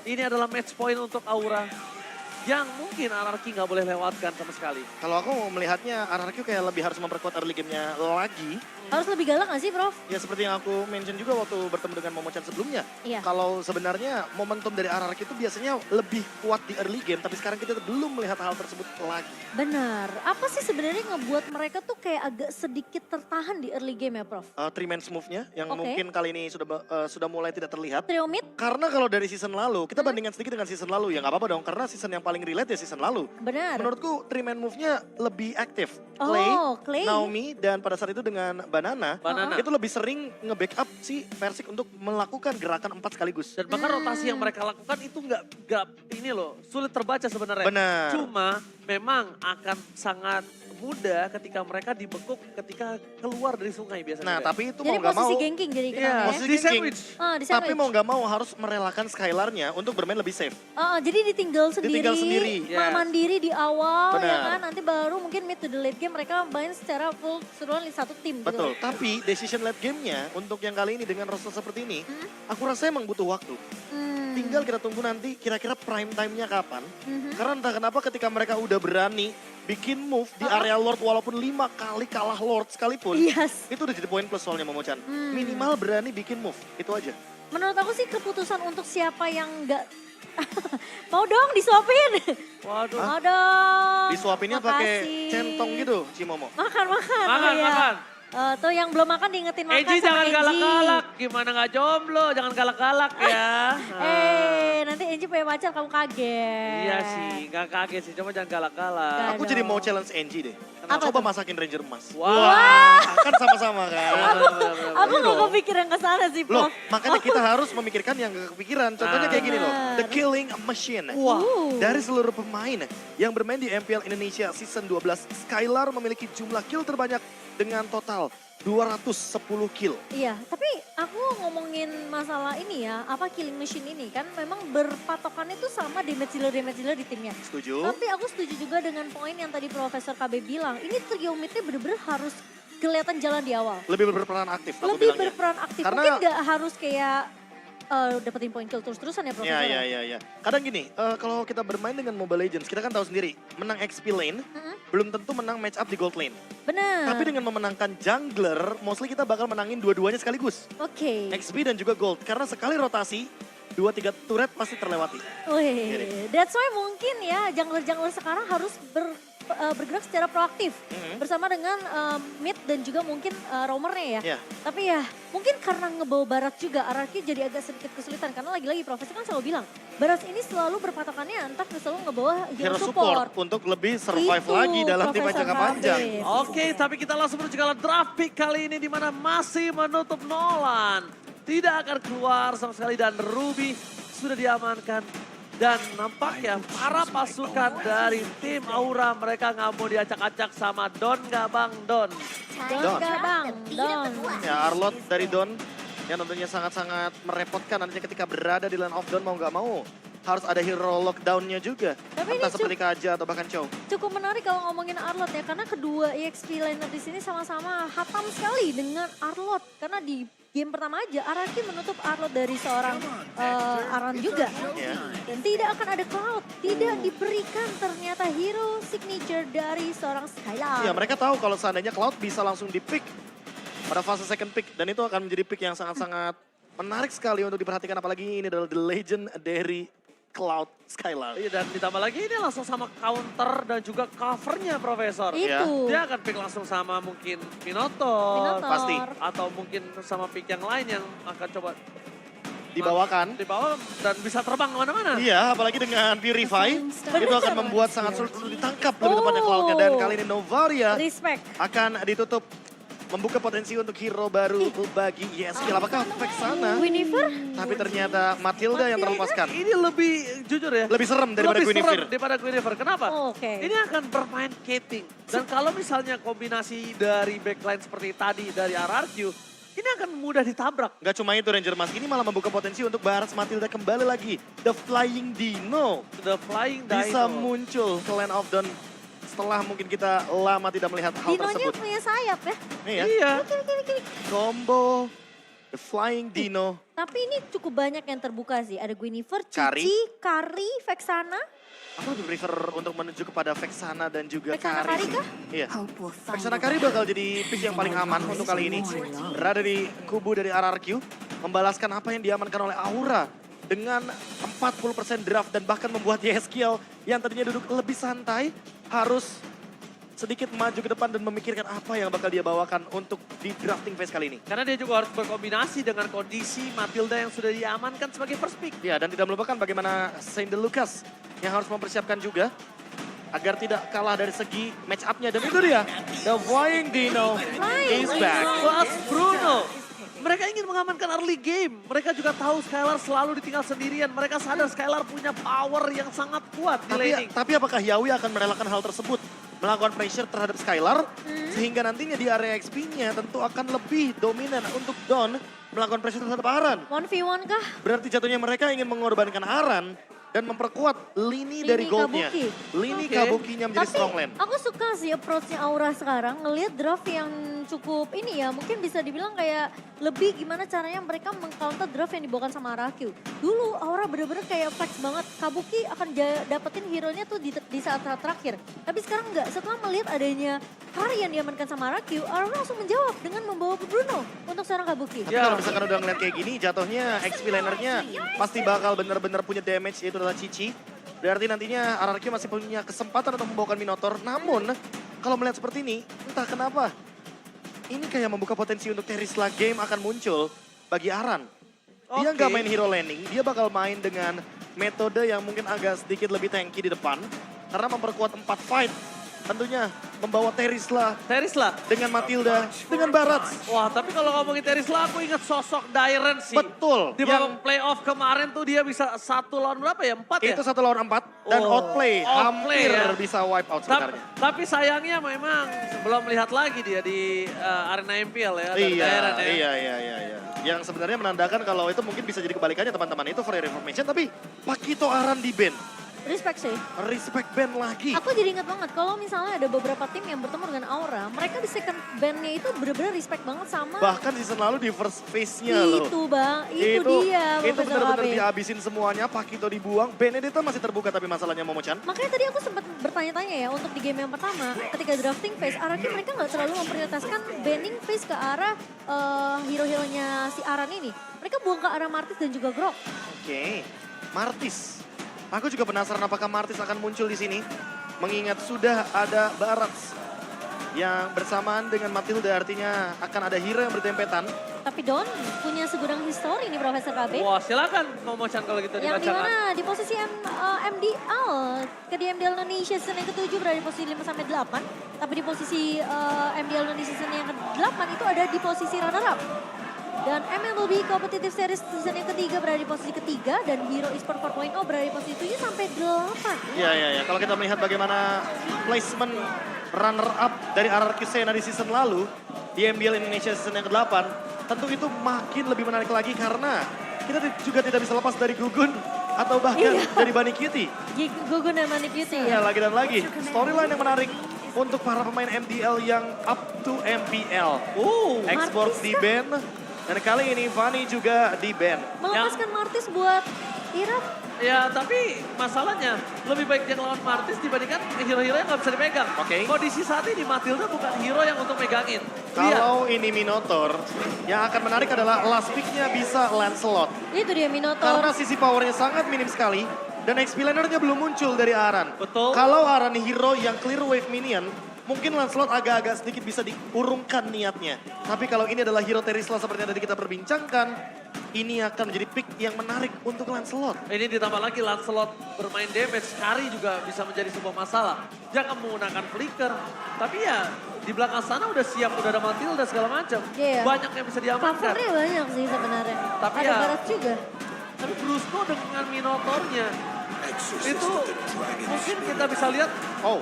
ini adalah match point untuk Aura yang mungkin Anarchy nggak boleh lewatkan sama sekali. Kalau aku melihatnya RRQ kayak lebih harus memperkuat early game-nya lagi. Harus lebih galak gak sih Prof? Ya seperti yang aku mention juga waktu bertemu dengan Momochan sebelumnya. Iya. Kalau sebenarnya momentum dari RRQ itu biasanya lebih kuat di early game, tapi sekarang kita belum melihat hal tersebut lagi. Benar. Apa sih sebenarnya ngebuat mereka tuh kayak agak sedikit tertahan di early game ya Prof? Three man move-nya yang Oke. mungkin kali ini sudah mulai tidak terlihat. Trio mid? Karena kalau dari season lalu, kita bandingkan sedikit dengan season lalu, ya nggak apa-apa dong. Karena season yang paling relate ya season lalu. Benar. Menurutku three man move-nya lebih aktif. Oh, Clay. Naomi, dan pada saat itu dengan Banana. Banana. Itu lebih sering nge-backup si Versik untuk melakukan gerakan 4 sekaligus. Dan bahkan rotasi yang mereka lakukan itu nggak ini loh, sulit terbaca sebenarnya. Benar. Cuma memang akan sangat mudah ketika mereka dibekuk ketika keluar dari sungai biasanya. Nah, tapi itu Jadi mau nggak mau, posisi ganking jadi Iya, kenapa ya? posisi di ganking. sandwich. Di tapi sandwich. mau nggak mau harus merelakan Skylar-nya untuk bermain lebih safe. Jadi ditinggal sendiri, Ditinggal sendiri. Yes. mandiri di awal ya Benar. kan. Nanti baru mungkin mid to the late game mereka main secara full keseluruhan di satu tim gitu. Betul, tapi decision late game-nya untuk yang kali ini dengan roster seperti ini, aku rasa emang butuh waktu. Tinggal kita tunggu nanti kira-kira prime time-nya kapan. Karena entah kenapa ketika mereka udah berani bikin move di area Lord walaupun 5 kali kalah Lord sekalipun. Yes. Itu udah jadi poin plus soalnya Momochan. Minimal berani bikin move, itu aja. Menurut aku sih keputusan untuk siapa yang nggak mau dong disuapin. Waduh. Mau dong. Disuapinnya pakai Makasih. centong gitu, Cimomo. Makan. Makan, iya. makan. Tuh yang belum makan diingetin makan Eji sama jangan Eji. galak-galak, gimana nggak jomblo, jangan galak-galak ya. Nanti Eji punya pacar kamu kaget. Iya sih, nggak kaget sih, cuma jangan galak-galak. Aku jadi mau challenge Angie deh. Apa Coba tuh? masakin Ranger Emas. Wah. Kan sama-sama kan. Aku Iya gak dong. kepikiran ke sana sih, Loh, Prof. makanya kita harus memikirkan yang gak kepikiran. Contohnya kayak gini loh, Benar. The Killing Machine. Wah. Dari seluruh pemain yang bermain di MPL Indonesia Season 12, Skylar memiliki jumlah kill terbanyak dengan total 210 kill. Iya, tapi aku ngomongin masalah ini ya, apa killing machine ini kan memang berpatokannya tuh sama damage dealer di timnya. Setuju? Tapi aku setuju juga dengan poin yang tadi Profesor KB bilang, ini trio mid-nya bener-bener harus kelihatan jalan di awal. Lebih berperan aktif aku Lebih bilangnya. berperan aktif, Karena- mungkin gak harus kayak dapetin poin kill terus-terusan ya Profesor. Iya. Kadang gini, kalau kita bermain dengan Mobile Legends, kita kan tahu sendiri, menang XP lane, belum tentu menang match up di gold lane. Benar. Tapi dengan memenangkan jungler, mostly kita bakal menangin dua-duanya sekaligus. Oke. XP dan juga gold, karena sekali rotasi, 2-3 turret pasti terlewati. Wih, that's why mungkin ya jungler-jungler sekarang harus bergerak secara proaktif bersama dengan mid dan juga mungkin roamernya ya. Iya. Tapi ya mungkin karena ngebawa Barat juga RRQ jadi agak sedikit kesulitan karena lagi-lagi Profesor kan selalu bilang Barat ini selalu berpatokannya entah selalu ngebawa hero Hero support support. untuk lebih survive Itu, lagi dalam tim Profesor jangka panjang. Habib. Oke, tapi kita langsung menuju ke draft pick kali ini di mana masih menutup Nolan. Tidak akan keluar sama sekali dan Ruby sudah diamankan. Dan nampaknya para pasukan dari tim Aura mereka nggak mau diacak-acak sama Don nggak Bang Don. Don gak bang, Don. Ya Arlot dari Don yang tentunya sangat-sangat merepotkan nantinya ketika berada di lane of Don mau nggak mau. Harus ada hero lockdown-nya juga. Tapi Entah ini seperti Kaja atau bahkan Chow. Cukup menarik kalau ngomongin Arlot ya, karena kedua EXP laner di sini sama-sama hatam sekali dengan Arlot. Karena di game pertama aja RRQ menutup Arlot dari seorang Aran juga. Ya. Dan tidak akan ada Cloud, tidak diberikan ternyata hero signature dari seorang Skylar. Iya mereka tahu kalau seandainya Cloud bisa langsung di pick pada fase second pick. Dan itu akan menjadi pick yang sangat-sangat menarik sekali untuk diperhatikan. Apalagi ini adalah the legend dari Cloud Skylar. Iya, dan ditambah lagi ini langsung sama counter dan juga covernya Profesor. Itu. Dia akan pick langsung sama mungkin Minotaur. Minotaur. pasti. Atau mungkin sama pick yang lain yang akan coba Dibawakan. dibawa dan bisa terbang kemana-mana. Iya, apalagi dengan Purify, itu akan membuat sangat sulit untuk ditangkap lebih tepatnya Cloud-nya. Dan kali ini Novaria Respect. akan ditutup, membuka potensi untuk hero baru bagi YSL. Apakah Vexana? Winnifer? Tapi ternyata Matilda yang terlepaskan. Ini lebih jujur ya. Lebih serem daripada Lebih Guinevere. serem daripada Guinevere. Kenapa? Oke. Ini akan bermain Kating. Dan kalau misalnya kombinasi dari backline seperti tadi dari RRQ, ini akan mudah ditabrak. Gak cuma itu Ranger Mask, ini malah membuka potensi untuk Baras Matilda kembali lagi. The Flying Dino The Flying Dino. bisa muncul ke Land of Dawn setelah mungkin kita lama tidak melihat hal Dinonya tersebut. punya sayap ya. Nih ya, Iya. combo The Flying Dino. Tapi ini cukup banyak yang terbuka sih. Ada Guinevere, Kari. Cici, Kari, Vexana. Aku lebih prefer untuk menuju kepada Vexana dan juga Vexana Kari. Kari sih. kah? Iya. Vexana Kari bakal jadi pick yang paling aman untuk kali ini. Berada di kubu dari RRQ, membalaskan apa yang diamankan oleh Aura. Dengan 40% draft dan bahkan membuat YSKL yang tadinya duduk lebih santai, harus sedikit maju ke depan dan memikirkan apa yang bakal dia bawakan untuk di drafting phase kali ini. Karena dia juga harus berkombinasi dengan kondisi Matilda yang sudah diamankan sebagai first pick. Ya, dan tidak melupakan bagaimana Saint De Lucas yang harus mempersiapkan juga agar tidak kalah dari segi match up-nya. Dan itu dia, The Flying Dino is back. Plus Bruno. Mereka ingin mengamankan early game. Mereka juga tahu Skylar selalu ditinggal sendirian. Mereka sadar Skylar punya power yang sangat kuat di laning. Tapi apakah Yawi akan merelakan hal tersebut melakukan pressure terhadap Skylar. Sehingga nantinya di area XP-nya tentu akan lebih dominan untuk Don melakukan pressure terhadap Aran. 1v1 kah? Berarti jatuhnya mereka ingin mengorbankan Aran dan memperkuat lini dari goldnya. Kabuki. Lini Oke. Kabukinya menjadi Tapi strong lane. aku suka sih approach-nya Aura sekarang. Ngelihat draft yang cukup ini ya, mungkin bisa dibilang kayak lebih gimana caranya mereka meng-counter draft yang dibawakan sama Araku. Dulu Aura bener-bener kayak flex banget. Kabuki akan dapetin hero-nya tuh di saat-saat terakhir. Tapi sekarang enggak, setelah melihat adanya Kari yang diamankan sama Araku, Aura langsung menjawab dengan membawa Bruno untuk seorang Kabuki. Tapi kalau misalkan udah ngeliat kayak gini, jatuhnya XP lanernya pasti bakal bener-bener punya damage, yaitu adalah Cici. Berarti nantinya RRQ masih punya kesempatan untuk membawakan Minotaur. Namun, kalau melihat seperti ini, entah kenapa, ini kayak membuka potensi untuk Terisla game akan muncul bagi Aran. Dia Oke. nggak main hero laning, dia bakal main dengan metode yang mungkin agak sedikit lebih tanky di depan. Karena memperkuat 4 fight. Tentunya membawa Terisla Terisla. dengan Matilda, dengan Barats. Wah, tapi kalau ngomongin Terisla, aku ingat sosok Dairen sih. Betul. Di babak playoff kemarin tuh dia bisa 1 lawan berapa ya? 4 ya? Itu 1 lawan 4 dan Oh, outplay, outplay hampir ya. bisa wipe out sebenarnya. Tapi sayangnya memang belum melihat lagi dia di arena MPL ya. Dari Dairen ya. Iya. Yang sebenarnya menandakan kalau itu mungkin bisa jadi kebalikannya teman-teman. Itu for your information, tapi Pakito Aran di ban. Respect sih. Respect ban lagi. Aku jadi ingat banget kalau misalnya ada beberapa tim yang bertemu dengan Aura, mereka di second band-nya itu bener-bener respect banget sama Bahkan season lalu di first phase-nya loh. itu bang, itu dia Itu Profesor benar-benar Abe. dihabisin semuanya, Pakito dibuang. Benedetta masih terbuka tapi masalahnya Momo-chan. Makanya tadi aku sempat bertanya-tanya ya untuk di game yang pertama, ketika drafting phase, RRQ mereka nggak terlalu memprioritaskan banning phase ke arah hero-heronya si Aran ini. Mereka buang ke arah Martis dan juga Grok. Oke, Martis. Aku juga penasaran apakah Martis akan muncul di sini. Mengingat sudah ada Barats yang bersamaan dengan Matilda, artinya akan ada hero yang bertempetan. Tapi Don punya segudang histori nih Profesor KB. Wah, silakan Momo-chan kalau gitu Yang dibacakan. dimana di posisi MDL, ke MDL Indonesia season yang ke-7 berada di posisi 5-8. Tapi di posisi MDL Indonesia season yang ke-8 itu ada di posisi runner-up. Dan MLB Competitive Series season yang ke-3 berada di posisi ke-3 dan Hero Esport 4.0 berada di posisi 7 sampai 8. Iya. Kalau kita melihat bagaimana placement runner-up dari RRQ Sena di season lalu, di MBL Indonesia season yang ke-8, tentu itu makin lebih menarik lagi karena kita juga tidak bisa lepas dari Gugun atau bahkan dari Bunny Cutie. Gugun dan Money Beauty Ya, ya. lagi dan lagi. Storyline yang menarik untuk para pemain MDL yang up to MPL. Export Martis di ban. Dan kali ini Fanny juga di ban. Melepaskan Martis buat Irap. Ya, tapi masalahnya lebih baik dia ngelawan Martis dibandingkan hero-hero yang nggak bisa dipegang. Oke. Kondisi saat ini Matilda bukan hero yang untuk megangin. Kalau ini Minotaur, yang akan menarik adalah last pick-nya bisa Lancelot. Itu dia Minotaur. Karena sisi powernya sangat minim sekali. Dan XP lanernya belum muncul dari Aran. Betul. Kalau Aran hero yang clear wave minion, mungkin Lancelot agak-agak sedikit bisa diurungkan niatnya. Tapi kalau ini adalah hero Terisla seperti yang tadi kita perbincangkan, ini akan menjadi pick yang menarik untuk Lancelot. Ini ditambah lagi Lancelot bermain damage, Kari juga bisa menjadi sebuah masalah. Jangan menggunakan flicker, tapi ya di belakang sana udah siap, udah ada Matilda segala macam. Iya. Banyak yang bisa diamankan. Covernya banyak sih sebenarnya. Tapi ada ya- Barat juga. Tapi Brusco dengan Minotaurnya, itu mungkin kita bisa lihat Oh,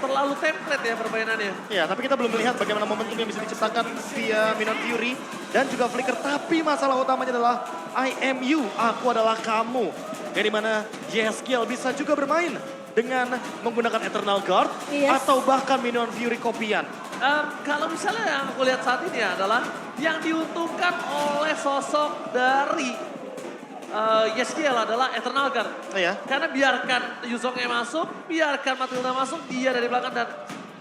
terlalu template ya permainannya. ya, tapi kita belum melihat bagaimana momentum yang bisa diciptakan via Minon Fury dan juga Flicker. Tapi masalah utamanya adalah I am you, aku adalah kamu. Yang dimana JSKL bisa juga bermain dengan menggunakan Eternal Guard Yes. atau bahkan Minon Fury kopian. Kalau misalnya yang aku lihat saat ini adalah yang diuntungkan oleh sosok dari YesGL adalah Eternal Guard. Ya. Karena biarkan Yuzongnya masuk, biarkan Matilda masuk, dia dari belakang dan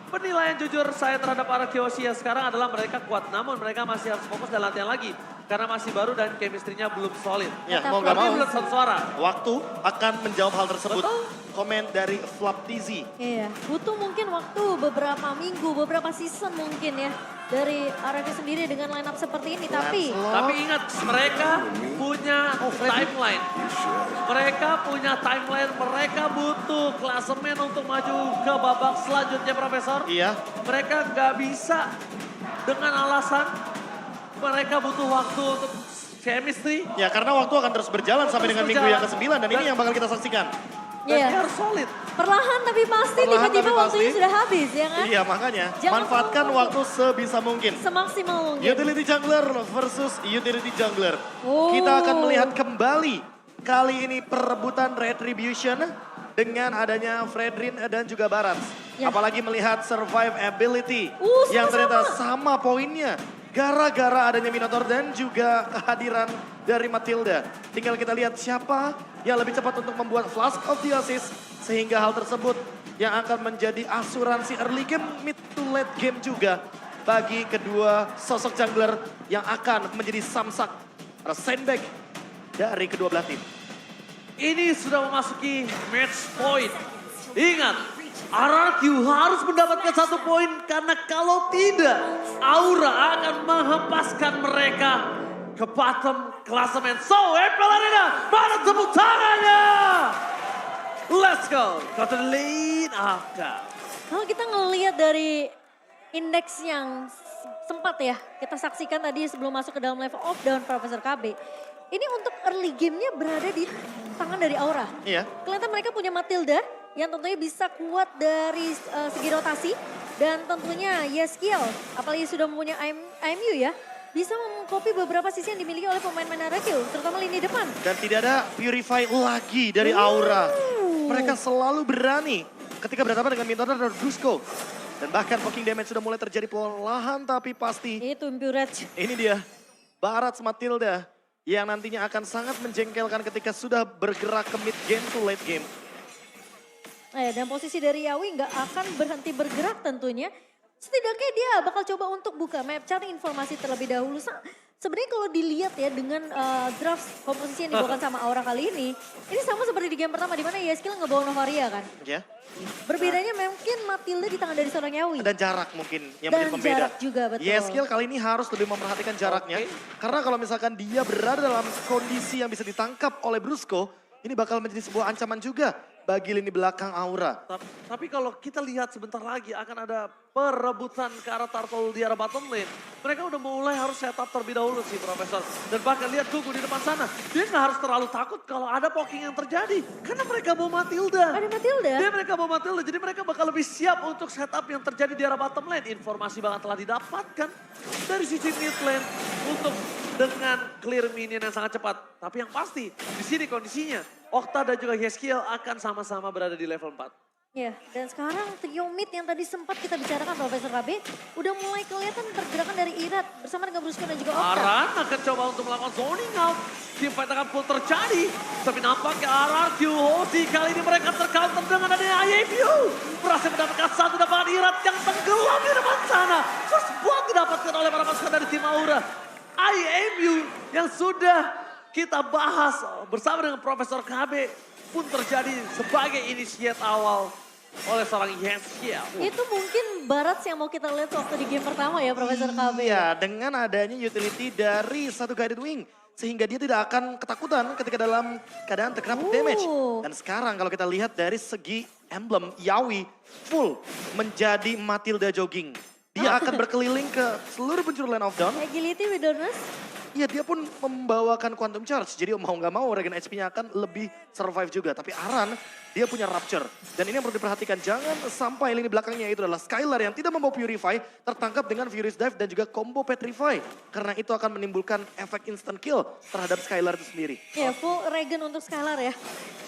penilaian jujur saya terhadap para Kyoshia sekarang adalah mereka kuat. Namun mereka masih harus fokus dan latihan lagi. Karena masih baru dan chemistry-nya belum solid. Ya, Tetap mau nggak Tapi mau, belum satu suara. waktu akan menjawab hal tersebut. Betul. Komen dari Flap TZ. Iya, butuh mungkin waktu beberapa minggu, beberapa season mungkin ya. Dari RRQ sendiri dengan line up seperti ini. Tapi Lancelot. Tapi ingat, mereka punya timeline. Mereka punya timeline, mereka butuh klasemen untuk maju ke babak selanjutnya, Profesor. Iya. Mereka nggak bisa dengan alasan mereka butuh waktu untuk chemistry. Ya, karena waktu akan terus berjalan sampai Terus dengan minggu berjalan. yang ke-9 dan ini yang bakal kita saksikan. Dan Iya. dia harus solid. Perlahan tapi pasti Perlahan tiba-tiba tapi waktunya pasti. sudah habis ya kan? Iya makanya, Jangan manfaatkan terlalu waktu sebisa mungkin. Semaksimal mungkin. Utility jungler versus utility jungler. Oh. Kita akan melihat kembali kali ini perebutan retribution dengan adanya Fredrin dan juga Barats. Ya. Apalagi melihat survive ability Sama-sama. yang ternyata sama poinnya. Gara-gara adanya Minotaur dan juga kehadiran dari Matilda. Tinggal kita lihat siapa yang lebih cepat untuk membuat Flask of the Assist. Sehingga hal tersebut yang akan menjadi asuransi early game, mid to late game juga. Bagi kedua sosok jungler yang akan menjadi samsak atau sandbag dari kedua belah tim. Ini sudah memasuki match point. Ingat, RRQ harus mendapatkan 1 poin karena kalau tidak, Aura akan menghempaskan mereka ke bottom klasemen. So, April Arena, mana tepuk tangannya? Let's go, go to the lead, Aka. Kalau kita ngelihat dari indeks yang sempat ya kita saksikan tadi sebelum masuk ke dalam level of down Profesor KB. Ini untuk early game-nya berada di tangan dari Aura. Iya. Kelihatan mereka punya Matilda yang tentunya bisa kuat dari segi rotasi. Dan tentunya Yeskiel, apalagi sudah mempunyai IMU ya. Bisa mengcopy beberapa sisi yang dimiliki oleh pemain-pemain RRQ, terutama lini depan. Dan tidak ada Purify lagi dari Aura. Mereka selalu berani ketika berhadapan dengan Minotaur dan Brusco. Dan bahkan poking damage sudah mulai terjadi perlahan tapi pasti. Itu Impurage. Ini dia, Barats Matilda yang nantinya akan sangat menjengkelkan ketika sudah bergerak ke mid game to late game. Dan posisi dari Yawi nggak akan berhenti bergerak tentunya. Setidaknya dia bakal coba untuk buka map, cari informasi terlebih dahulu. Sebenarnya kalau dilihat ya dengan draft komposisi yang dibawakan sama Aura kali ini sama seperti di game pertama di mana Yeskiel ngebawa Novaria kan. Ya. Berbedanya mungkin Matilda di tangan dari seorang Yawi. Dan jarak mungkin yang Dan menjadi pembeda. jarak juga, betul. Yeskiel kali ini harus lebih memperhatikan jaraknya. Karena kalau misalkan dia berada dalam kondisi yang bisa ditangkap oleh Brusco, ini bakal menjadi sebuah ancaman juga bagi lini belakang Aura. Tapi kalau kita lihat sebentar lagi akan ada perebutan ke arah Turtle di arah bottom lane. Mereka udah mulai harus setup terlebih dahulu sih Profesor. Dan bahkan lihat Gugu di depan sana. Dia nggak harus terlalu takut kalau ada poking yang terjadi. Karena mereka mau Matilda. Ada Matilda? Mereka mau Matilda, jadi mereka bakal lebih siap untuk setup yang terjadi di arah bottom lane. Informasi banget telah didapatkan dari sisi mid lane untuk dengan clear minion yang sangat cepat. Tapi yang pasti di sini kondisinya Okta dan juga Yeskiel akan sama-sama berada di level 4. Ya, dan sekarang trio mid yang tadi sempat kita bicarakan Profesor KB udah mulai kelihatan pergerakan dari Irat bersama dengan Brusco dan juga Okta. Aran akan coba untuk melakukan zoning out. Team fight akan full terjadi. Tapi nampaknya RRQ Hozi kali ini mereka tercounter dengan adanya IAPU. Berhasil mendapatkan satu dapat Irat yang tenggelam di depan sana. First blood didapatkan oleh para pasukan dari tim Aura. IAPU yang sudah kita bahas bersama dengan Profesor KB pun terjadi sebagai initiate awal oleh seorang Yeskiel. Itu mungkin Barats yang mau kita lihat waktu di game pertama ya Profesor KB. Iya, dengan adanya utility dari satu Guided Wing. Sehingga dia tidak akan ketakutan ketika dalam keadaan terkena damage. Dan sekarang kalau kita lihat dari segi emblem, Yawi full menjadi Matilda jogging. Dia akan berkeliling ke seluruh penjuru Land of Dawn. Agility, Wilderness. Iya, dia pun membawakan Quantum Charge. Jadi mau nggak mau regen HP-nya akan lebih survive juga. Tapi Aran, dia punya Rapture. Dan ini yang perlu diperhatikan. Jangan sampai lini belakangnya itu adalah Skylar yang tidak membawa Purify. Tertangkap dengan Furious Dive dan juga combo Petrify. Karena itu akan menimbulkan efek instant kill terhadap Skylar itu sendiri. Ya, full regen untuk Skylar ya.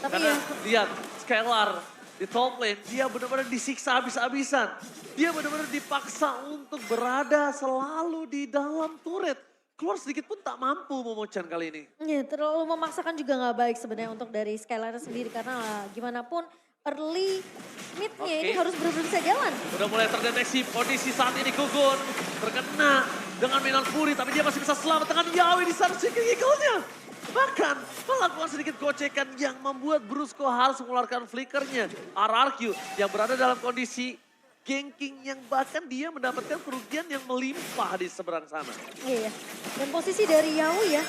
Tapi Karena ya, lihat Skylar di top lane, dia benar-benar disiksa habis-habisan. Dia benar-benar dipaksa untuk berada selalu di dalam turret. Keluar sedikit pun tak mampu Momochan kali ini. ya terlalu memaksakan juga nggak baik sebenarnya untuk dari Skylar sendiri. Karena gimana pun early mid-nya ini harus benar-benar bisa jalan. Udah mulai terdeteksi kondisi saat ini Gugun terkena dengan Minon Fury. Tapi dia masih bisa selamat dengan Yawi di sana Seeking Eagle-nya. Bahkan melakukan sedikit gocekan yang membuat Brusco harus mengeluarkan flickernya. RRQ yang berada dalam kondisi ganking yang bahkan dia mendapatkan kerugian yang melimpah di seberang sana. Iya, dan posisi dari Yawi ya,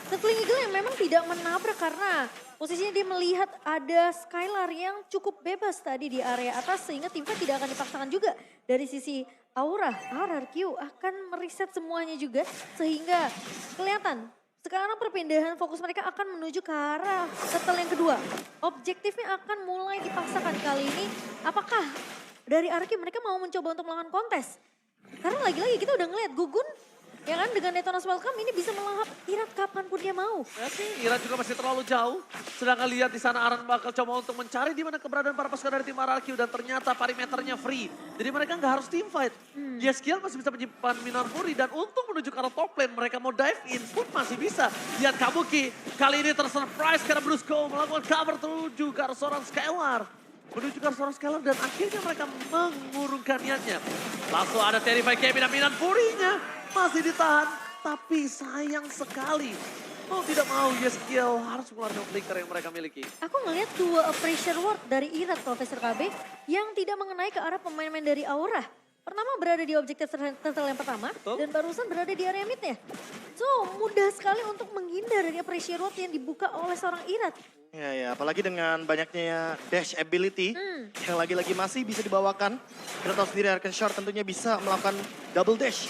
Settling Eagle yang memang tidak menabrak karena posisinya dia melihat ada Skylar yang cukup bebas tadi di area atas sehingga timnya tidak akan dipaksakan juga dari sisi Aura. RRQ akan mereset semuanya juga sehingga kelihatan Sekarang perpindahan fokus mereka akan menuju ke arah turtle yang kedua. Objektifnya akan mulai dipaksakan kali ini. Apakah dari Arki mereka mau mencoba untuk melakukan kontes? Karena lagi-lagi kita udah ngeliat Gugun, ya kan, dengan Detona's Welcome ini bisa melahap Irat kapanpun dia mau. Ya sih, Iran juga masih terlalu jauh. Sedangkan lihat di sana Aran bakal coba untuk mencari di mana keberadaan para pasukan dari tim RRQ dan ternyata perimeternya free. Jadi mereka nggak harus team fight. Yeskiel masih bisa menyimpan Minar Fury dan untuk menuju ke arah top lane mereka mau dive in pun masih bisa. Lihat Kabuki kali ini tersurprise karena Brusco melakukan cover tertuju ke arah seorang Skylar. Menuju ke arah seorang Skylar dan akhirnya mereka mengurungkan niatnya. Langsung ada Terrify Kevin dan Minar Fury-nya masih ditahan. Tapi sayang sekali. Mau tidak mau Yeskiel harus mengeluarkan flicker yang mereka miliki. Aku ngelihat dua pressure ward dari Irat Profesor KB yang tidak mengenai ke arah pemain-pemain dari Aura. Pertama berada di objektif turtle yang pertama dan barusan berada di area midnya. So mudah sekali untuk menghindar dari pressure ward yang dibuka oleh seorang Irat. Ya, apalagi dengan banyaknya dash ability yang lagi-lagi masih bisa dibawakan. Kita tahu sendiri Arcane Shard tentunya bisa melakukan double dash